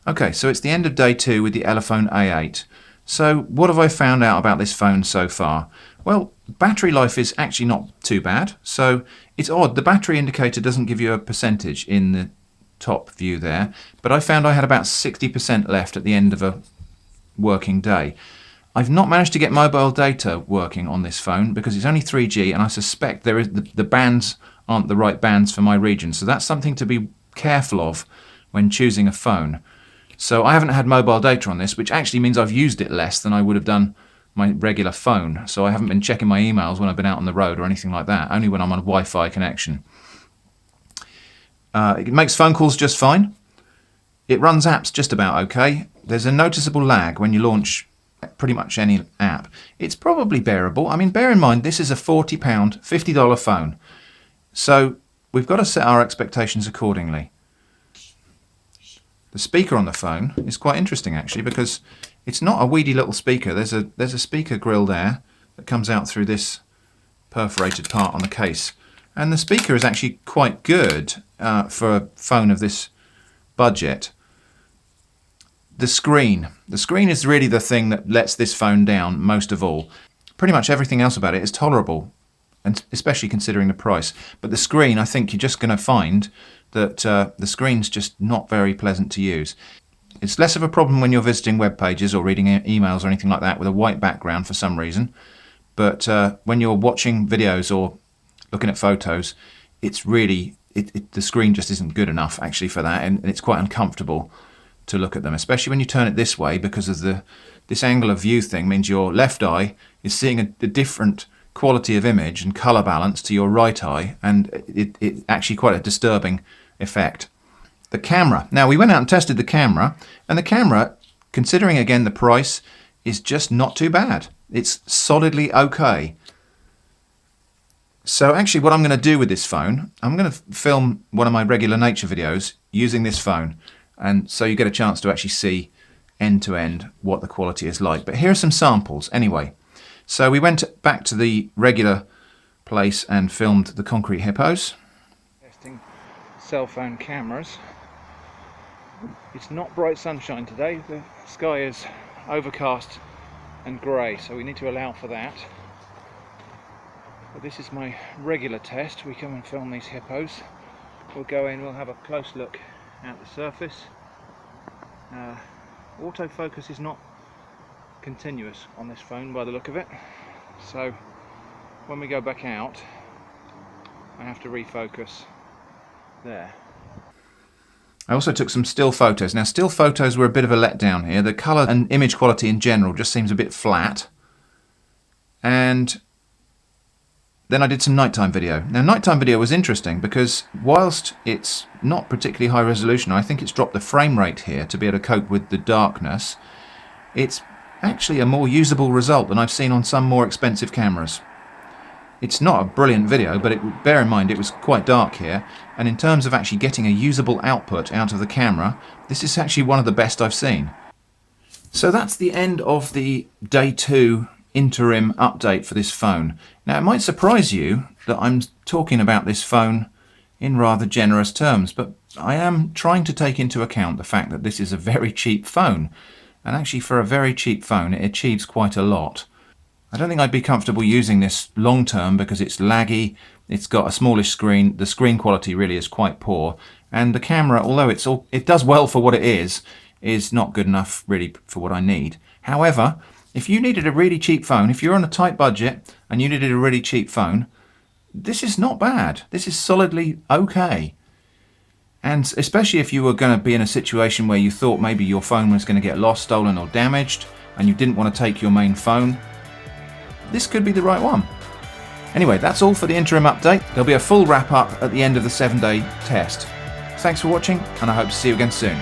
Okay, so it's the end of day 2 with the Elephone A8. So what have I found out about this phone so far? Well, battery life is actually not too bad. So it's odd, the battery indicator doesn't give you a percentage in the top view there, but I found I had about 60% left at the end of a working day. I've not managed to get mobile data working on this phone because it's only 3G, and I suspect the bands aren't the right bands for my region. So that's something to be careful of when choosing a phone. So I haven't had mobile data on this, which actually means I've used it less than I would have done my regular phone. So I haven't been checking my emails when I've been out on the road or anything like that, only when I'm on a Wi-Fi connection. It makes phone calls just fine. It runs apps just about okay. There's a noticeable lag when you launch pretty much any app. It's probably bearable. I mean, bear in mind, this is a £40, $50 phone. So we've got to set our expectations accordingly. The speaker on the phone is quite interesting actually, because it's not a weedy little speaker. There's a speaker grill there that comes out through this perforated part on the case. And the speaker is actually quite good for a phone of this budget. The screen is really the thing that lets this phone down most of all. Pretty much everything else about it is tolerable, and especially considering the price. But the screen, I think you're just going to find that the screen's just not very pleasant to use. It's less of a problem when you're visiting web pages or reading emails or anything like that with a white background for some reason. But when you're watching videos or looking at photos, it's really, the screen just isn't good enough actually for that, and it's quite uncomfortable to look at them, especially when you turn it this way, because of this angle of view thing means your left eye is seeing a different quality of image and color balance to your right eye, and it's actually quite a disturbing effect. The camera. Now we went out and tested the camera, and the camera, considering again the price, is just not too bad. It's solidly okay. So actually what I'm going to do with this phone, I'm going to film one of my regular nature videos using this phone, and so you get a chance to actually see end to end what the quality is like. But here are some samples anyway. So we went back to the regular place and filmed the concrete hippos. Testing cell phone cameras. It's not bright sunshine today. The sky is overcast and grey, so we need to allow for that. But this is my regular test. We come and film these hippos. We'll go in, we'll have a close look at the surface. Autofocus is not continuous on this phone by the look of it, so when we go back out I have to refocus there. I also took some still photos. Now still photos were a bit of a letdown here. The colour and image quality in general just seems a bit flat, and then I did some nighttime video. Now nighttime video was interesting because whilst it's not particularly high resolution, I think it's dropped the frame rate here to be able to cope with the darkness. It's actually a more usable result than I've seen on some more expensive cameras. It's not a brilliant video, but bear in mind it was quite dark here, and in terms of actually getting a usable output out of the camera, this is actually one of the best I've seen. So that's the end of the day 2 interim update for this phone. Now it might surprise you that I'm talking about this phone in rather generous terms, but I am trying to take into account the fact that this is a very cheap phone, and actually for a very cheap phone it achieves quite a lot. I don't think I'd be comfortable using this long term because it's laggy, it's got a smallish screen, the screen quality really is quite poor, and the camera, although it does well for what it is not good enough really for what I need. However, if you needed a really cheap phone, if you're on a tight budget and you needed a really cheap phone, this is not bad. This is solidly okay. And especially if you were going to be in a situation where you thought maybe your phone was going to get lost, stolen or damaged and you didn't want to take your main phone, this could be the right one. Anyway, that's all for the interim update. There'll be a full wrap up at the end of the 7-day test. Thanks for watching, and I hope to see you again soon.